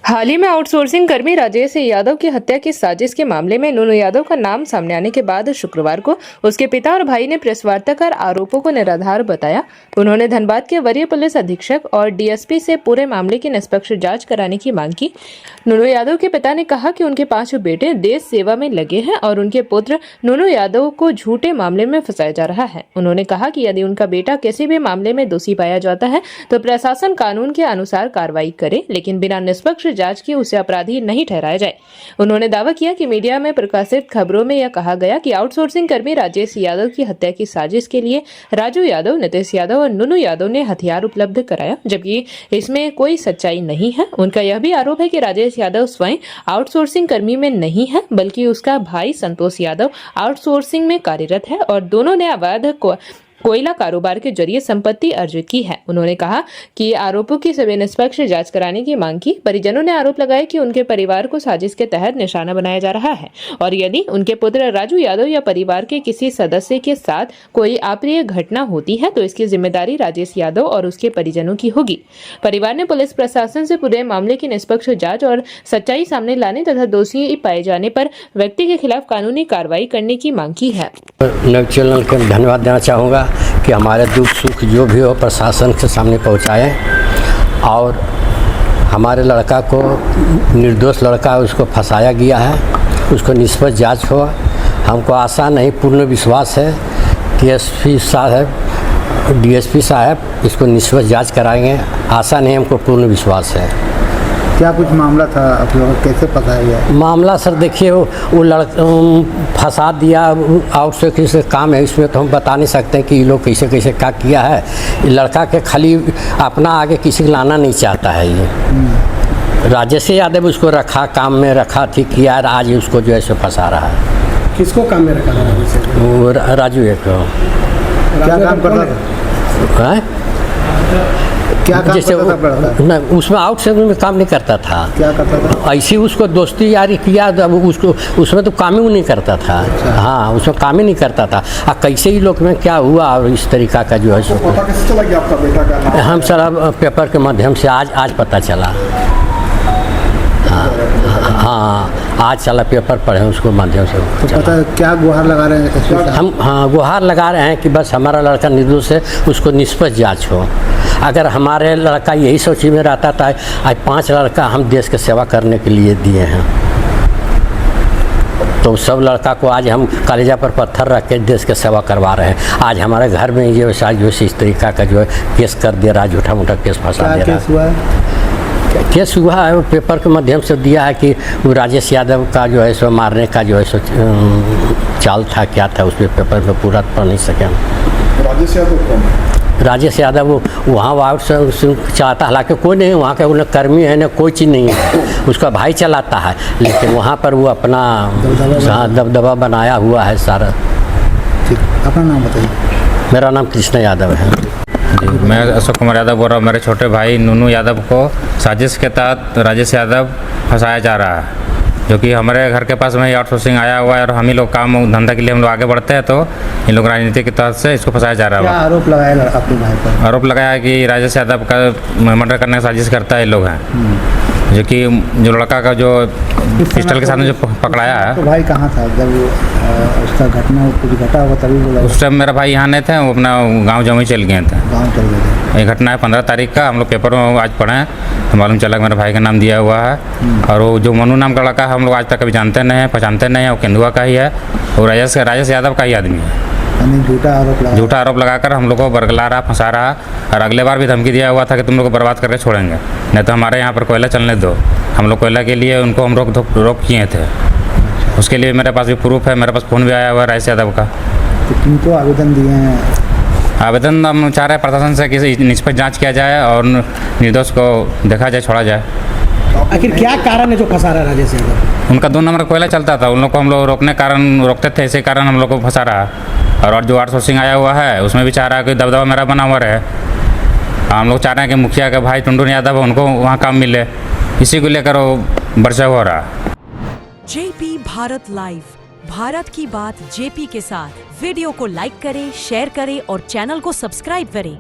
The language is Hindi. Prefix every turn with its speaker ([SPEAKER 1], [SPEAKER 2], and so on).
[SPEAKER 1] हाल ही में आउटसोर्सिंग कर्मी राजेश यादव की हत्या की साजिश के मामले में नूनू यादव का नाम सामने आने के बाद शुक्रवार को उसके पिता और भाई ने प्रेस वार्ता कर आरोपों को निराधार बताया। उन्होंने धनबाद के वरीय पुलिस अधीक्षक और डीएसपी से पूरे मामले की निष्पक्ष जांच कराने की मांग की। नूनू यादव के पिता ने कहा कि उनके 5 बेटे देश सेवा में लगे हैं और उनके पुत्र नूनू यादव को झूठे मामले में फंसाया जा रहा है। उन्होंने कहा कि यदि उनका बेटा किसी भी मामले में दोषी पाया जाता है तो प्रशासन कानून के अनुसार कार्रवाई करे, लेकिन बिना निष्पक्ष जांच की उसे अपराधी नहीं ठहराया जाए। उन्होंने दावा किया कि मीडिया में प्रकाशित खबरों में यह कहा गया कि आउटसोर्सिंग कर्मी राजेश यादव की हत्या की साजिश के लिए राजू यादव, नितेश यादव और नूनू यादव ने हथियार उपलब्ध कराया, जबकि इसमें कोई सच्चाई नहीं है। उनका यह भी आरोप है कि राजेश यादव स्वयं आउटसोर्सिंग कर्मी में नहीं है, बल्कि उसका भाई संतोष यादव आउटसोर्सिंग में कार्यरत है और दोनों ने अवैध कोयला कारोबार के जरिए संपत्ति अर्जित की है। उन्होंने कहा कि आरोपों की सभी निष्पक्ष जांच कराने की मांग की। परिजनों ने आरोप लगाया कि उनके परिवार को साजिश के तहत निशाना बनाया जा रहा है और यदि उनके पुत्र राजू यादव या परिवार के किसी सदस्य के साथ कोई अप्रिय घटना होती है तो इसकी जिम्मेदारी राजेश यादव और उसके परिजनों की होगी। परिवार ने पुलिस प्रशासन से पूरे मामले की निष्पक्ष जाँच और सच्चाई सामने लाने तथा दोषी पाए जाने पर व्यक्ति के खिलाफ कानूनी कार्रवाई करने की मांग की है।
[SPEAKER 2] न्यूज़ चैनल को धन्यवाद देना चाहूँगा कि हमारे दुख सुख जो भी हो प्रशासन के सामने पहुँचाएँ और हमारे लड़का को, निर्दोष लड़का उसको फंसाया गया है, उसको निष्पक्ष जांच हो। हमको आशा नहीं, पूर्ण विश्वास है कि एसपी साहब, डीएसपी साहब इसको निष्पक्ष जांच कराएंगे। आशा नहीं, हमको पूर्ण विश्वास है।
[SPEAKER 3] क्या कुछ मामला था, आप लोगों को कैसे पता है? मामला
[SPEAKER 2] सर देखिए, वो लड़का फंसा दिया, आउटसोर्सिंग से काम है, इसमें तो हम बता नहीं सकते कि ये लोग कैसे कैसे क्या किया है। ये लड़का के खाली अपना आगे किसी को लाना नहीं चाहता है। ये राजेश यादव उसको रखा, काम में रखा, ठीक किया, आज उसको जो है सो फंसा रहा है।
[SPEAKER 3] किसको काम में रखा था?
[SPEAKER 2] वो राजू एक
[SPEAKER 3] क्या काम करता था? क्या काम
[SPEAKER 2] जैसे
[SPEAKER 3] करता था?
[SPEAKER 2] उसमें आउटसोर्सिंग में काम नहीं करता था।
[SPEAKER 3] क्या करता था?
[SPEAKER 2] ऐसी उसको दोस्ती यारी किया, उसको उसमें तो काम ही नहीं करता था।
[SPEAKER 3] अच्छा।
[SPEAKER 2] हाँ, उसमें काम ही नहीं करता था। कैसे ही लोग में क्या हुआ और इस तरीका का जो है सो
[SPEAKER 3] पता कैसे चला कि आपका बेटा का नाम?
[SPEAKER 2] हम सारा पेपर के माध्यम से आज पता चला। हाँ, आज चला, पेपर पढ़े उसको माध्यम से
[SPEAKER 3] तो पता क्या गुहार लगा रहे हैं
[SPEAKER 2] हम? हाँ, गुहार लगा रहे हैं कि बस हमारा लड़का निर्दोष है, उसको निष्पक्ष जांच हो। अगर हमारे लड़का यही सोची में रहता था, आज 5 लड़का हम देश की सेवा करने के लिए दिए हैं, तो सब लड़का को आज हम कलेजा पर पत्थर रख के देश की सेवा करवा रहे हैं। आज हमारे घर में ये जो इस तरीका का जो है केस कर दे रहा है, झूठा मूठा केस फंसा दे रहा है। केस हुआ है, पेपर के माध्यम से दिया है कि वो राजेश यादव का जो है सो मारने का जो है सो चाल था, क्या था उसमें पेपर में पूरा पढ़ नहीं सके।
[SPEAKER 3] राजेश यादव कौन?
[SPEAKER 2] राजेश यादव वो वहाँ आउटसोर्सिंग चाहता, हालांकि कोई नहीं वहाँ का, उन्हें कर्मी है ना, कोई चीज़ नहीं है, उसका भाई चलाता है, लेकिन वहाँ पर वो अपना दबदबा बनाया हुआ है सारा।
[SPEAKER 3] ठीक, अपना नाम बताइए।
[SPEAKER 2] मेरा नाम कृष्ण यादव है।
[SPEAKER 4] जी, मैं अशोक कुमार यादव बोल रहा हूँ। मेरे छोटे भाई नूनू यादव को साजिश के तहत राजेश यादव फंसाया जा रहा है, जो कि हमारे घर के पास में आउटसोर्सिंग आया हुआ है और हम ही लोग काम धंधा के लिए हम लोग आगे बढ़ते हैं, तो इन लोग राजनीति के तहत से इसको फंसाया जा रहा है।
[SPEAKER 3] क्या आरोप लगाया अपने भाई पर?
[SPEAKER 4] आरोप लगाया है कि राजेश यादव का मर्डर करने की साजिश करता है ये लोग हैं, जो लड़का का जो पिस्टल के सामने जो पकड़ाया है।
[SPEAKER 3] तो भाई कहाँ था जब उसका घटना कुछ घटा हुआ तभी बोला?
[SPEAKER 4] उस टाइम मेरा भाई यहाँ नहीं थे, वो अपना गाँव जमुई चल गए थे।
[SPEAKER 3] गाँव चल गए थे।
[SPEAKER 4] ये घटना है 15 तारीख का, हम लोग पेपर में आज पढ़े तो मालूम चला कि मेरे भाई का नाम दिया हुआ है। और वो जो मनु नाम का लड़का है हम लोग आज तक कभी जानते नहीं हैं, पहचानते नहीं हैं, वो केंदुआ का ही है, वो राजेश यादव का ही आदमी है। झूठा आरोप लगाकर हम लोग को बरगला रहा, फंसा रहा, और अगले बार भी धमकी दिया हुआ था कि तुम लोग को बर्बाद करके छोड़ेंगे, नहीं तो हमारे यहाँ पर कोयला चलने दो। हम लोग कोयला के लिए उनको हम रोक किए थे। उसके लिए मेरे पास भी प्रूफ है, मेरे पास फ़ोन भी आया हुआ है राजेश यादव का।
[SPEAKER 3] तो किनको आवेदन दिए हैं?
[SPEAKER 4] आवेदन हम चाह रहे हैं प्रशासन से कि निष्पक्ष जाँच किया जाए और निर्दोष को देखा जाए, छोड़ा जाए।
[SPEAKER 3] आखिर क्या कारण है जो फंसा रहा है राजेश यादव?
[SPEAKER 4] उनका 2 नंबर कोयला चलता था, उन लोग को हम लोग रोकते थे, इसी कारण हम लोग को फंसा रहा। और जो आउटसोर्सिंग आया हुआ है उसमें भी चाह रहा है कि दबदबा मेरा बना हुआ रहे। हम लोग चाह रहे हैं कि मुखिया के भाई टुंडुन यादव उनको वहाँ काम मिले, इसी को लेकर वो बरसा हो रहा।
[SPEAKER 5] जेपी भारत लाइव, भारत की बात जेपी के साथ। वीडियो को लाइक करें, शेयर करें और चैनल को सब्सक्राइब करें।